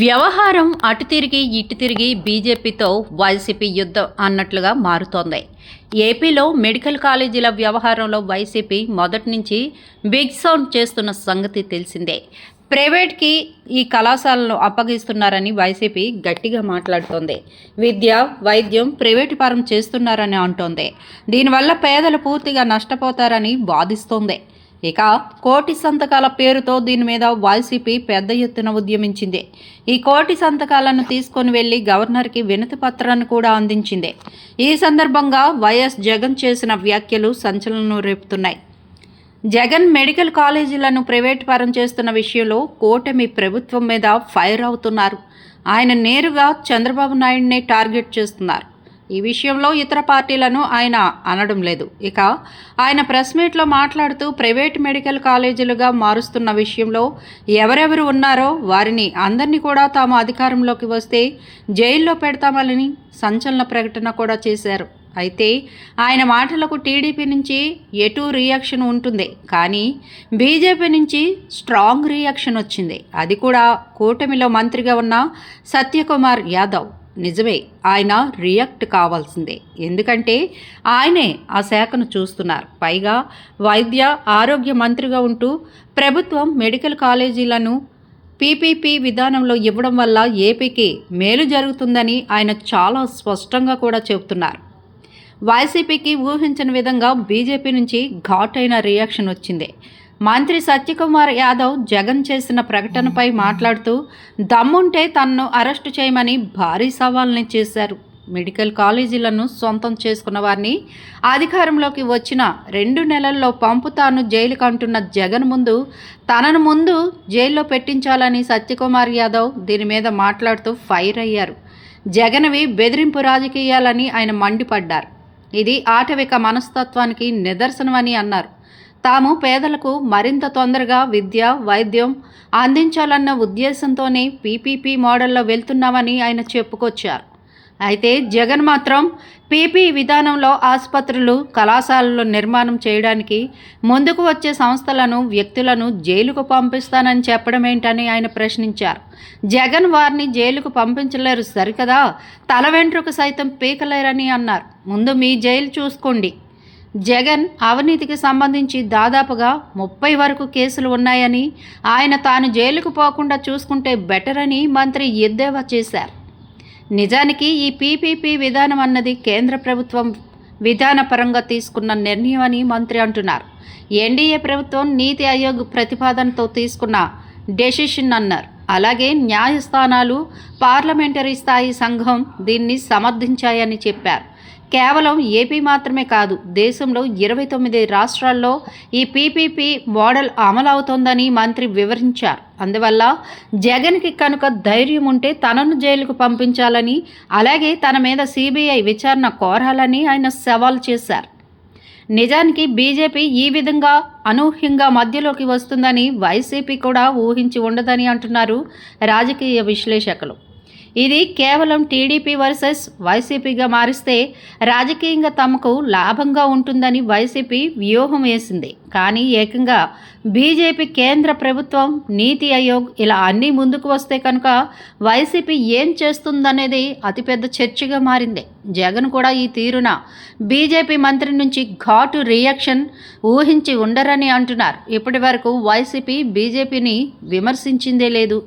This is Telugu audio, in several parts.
వ్యవహారం అటు తిరిగి ఇటు తిరిగి బీజేపీతో వైసీపీ యుద్ధం అన్నట్లుగా మారుతోంది. ఏపీలో మెడికల్ కాలేజీల వ్యవహారంలో వైసీపీ మొదటి నుంచి బిగ్ సౌండ్ చేస్తున్న సంగతి తెలిసిందే. ప్రైవేట్కి ఈ కళాశాలను అప్పగిస్తున్నారని వైసీపీ గట్టిగా మాట్లాడుతోంది. విద్య, వైద్యం ప్రైవేటు పరం చేస్తున్నారని అంటోంది. దీనివల్ల పేదలు పూర్తిగా నష్టపోతారని వాదిస్తోంది. ఇక కోటి సంతకాల పేరుతో దీని మీద వైసీపీ పెద్ద ఎత్తున ఉద్యమించింది. ఈ కోటి సంతకాలను తీసుకొని వెళ్లి గవర్నర్కి వినతి పత్రాన్ని కూడా అందించింది. ఈ సందర్భంగా వైఎస్ జగన్ చేసిన వ్యాఖ్యలు సంచలనం రేపుతున్నాయి. జగన్ మెడికల్ కాలేజీలను ప్రైవేట్ పరం చేస్తున్న విషయంలో కూటమి ప్రభుత్వం మీద ఫైర్ అవుతున్నారు. ఆయన నేరుగా చంద్రబాబు నాయుడినే టార్గెట్ చేస్తున్నారు. ఈ విషయంలో ఇతర పార్టీలను ఆయన అనడం లేదు. ఇక ఆయన ప్రెస్ మీట్లో మాట్లాడుతూ ప్రైవేట్ మెడికల్ కాలేజీలుగా మారుస్తున్న విషయంలో ఎవరెవరు ఉన్నారో వారిని అందరినీ కూడా తాము అధికారంలోకి వస్తే జైల్లో పెడతామని సంచలన ప్రకటన కూడా చేశారు. అయితే ఆయన మాటలకు టీడీపీ నుంచి ఎటు రియాక్షన్ ఉంటుంది, కానీ బీజేపీ నుంచి స్ట్రాంగ్ రియాక్షన్ వచ్చింది. అది కూడా కూటమిలో మంత్రిగా ఉన్న సత్యకుమార్ యాదవ్. నిజమే, ఆయన రియాక్ట్ కావాల్సిందే. ఎందుకంటే ఆయనే ఆ శాఖను చూస్తున్నారు. పైగా వైద్య ఆరోగ్య మంత్రిగా ఉంటూ ప్రభుత్వం మెడికల్ కాలేజీలను పీపీపీ విధానంలో ఇవ్వడం వల్ల ఏపీకి మేలు జరుగుతుందని ఆయన చాలా స్పష్టంగా కూడా చెబుతున్నారు. వైసీపీకి ఊహించని విధంగా బీజేపీ నుంచి ఘాటైన రియాక్షన్ వచ్చింది. మంత్రి సత్యకుమార్ యాదవ్ జగన్ చేసిన ప్రకటనపై మాట్లాడుతూ దమ్ముంటే తనను అరెస్టు చేయమని భారీ సవాల్ని చేశారు. మెడికల్ కాలేజీలను సొంతం చేసుకున్న వారిని అధికారంలోకి వచ్చిన 2 నెలల్లో పంపుతాను జైలుకు అంటున్న జగన్ తనను ముందు జైల్లో పెట్టించాలని సత్యకుమార్ యాదవ్ దీని మీద మాట్లాడుతూ ఫైర్ అయ్యారు. జగన్వి బెదిరింపు రాజకీయాలని ఆయన మండిపడ్డారు. ఇది ఆటవిక మనస్తత్వానికి నిదర్శనమని అన్నారు. తాము పేదలకు మరింత తొందరగా విద్య, వైద్యం అందించాలన్న ఉద్దేశంతోనే పీపీపీ మోడల్లో వెళ్తున్నామని ఆయన చెప్పుకొచ్చారు. అయితే జగన్ మాత్రం పీపీ విధానంలో ఆసుపత్రులు, కళాశాలలు నిర్మాణం చేయడానికి ముందుకు వచ్చే సంస్థలను, వ్యక్తులను జైలుకు పంపిస్తానని చెప్పడం ఏంటని ఆయన ప్రశ్నించారు. జగన్ వారిని జైలుకు పంపించలేరు సరికదా, తల వెంట్రుక సైతం పీకలేరని అన్నారు. ముందు మీ జైలు చూసుకోండి. జగన్ అవినీతికి సంబంధించి దాదాపుగా 30 వరకు కేసులు ఉన్నాయని, ఆయన తాను జైలుకు పోకుండా చూసుకుంటే బెటర్ అని మంత్రి ఎద్దేవా చేశారు. నిజానికి ఈ పీపీపీ విధానం అన్నది కేంద్ర ప్రభుత్వం విధానపరంగా తీసుకున్న నిర్ణయం అని మంత్రి అంటున్నారు. ఎన్డీఏ ప్రభుత్వం నీతి ఆయోగ్ ప్రతిపాదనతో తీసుకున్న డెసిషన్ అన్నారు. అలాగే న్యాయస్థానాలు, పార్లమెంటరీ స్థాయి సంఘం దీన్ని సమర్థించాయని చెప్పారు. కేవలం ఏపీ మాత్రమే కాదు, దేశంలో 29 రాష్ట్రాల్లో ఈ పీపీపీ మోడల్ అమలవుతోందని మంత్రి వివరించారు. అందువల్ల జగన్కి కనుక ధైర్యం ఉంటే తనను జైలుకు పంపించాలని, అలాగే తన మీద సిబిఐ విచారణ కోరాలని ఆయన సవాల్ చేశారు. నిజానికి బీజేపీ ఈ విధంగా అనూహ్యంగా మధ్యలోకి వస్తుందని వైసీపీ కూడా ఊహించి ఉండదని అంటున్నారు రాజకీయ విశ్లేషకులు. ఇది కేవలం టీడీపీ వర్సెస్ వైసీపీగా మారిస్తే రాజకీయంగా తమకు లాభంగా ఉంటుందని వైసీపీ వ్యూహం వేసింది. కానీ ఏకంగా బీజేపీ, కేంద్ర ప్రభుత్వం, నీతి ఆయోగ్ ఇలా అన్నీ ముందుకు వస్తే కనుక వైసీపీ ఏం చేస్తుందనేది అతిపెద్ద చర్చగా మారింది. జగన్ కూడా ఈ తీరున బీజేపీ మంత్రి నుంచి ఘాటు రియాక్షన్ ఊహించి ఉండరని అంటున్నారు. ఇప్పటి వరకు వైసీపీ బీజేపీని విమర్శించిందే లేదు.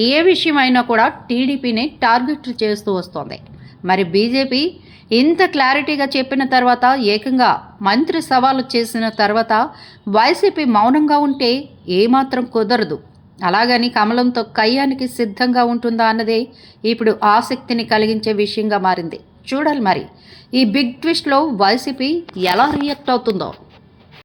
ఏ విషయమైనా కూడా టీడీపీని టార్గెట్ చేస్తూ వస్తోంది. మరి బీజేపీ ఇంత క్లారిటీగా చెప్పిన తర్వాత, ఏకంగా మంత్రి సవాలు చేసిన తర్వాత వైసీపీ మౌనంగా ఉంటే ఏమాత్రం కుదరదు. అలాగని కమలంతో కయ్యానికి సిద్ధంగా ఉంటుందా అన్నదే ఇప్పుడు ఆసక్తిని కలిగించే విషయంగా మారింది. చూడాలి మరి ఈ బిగ్ ట్విస్ట్లో వైసీపీ ఎలా రియాక్ట్ అవుతుందో.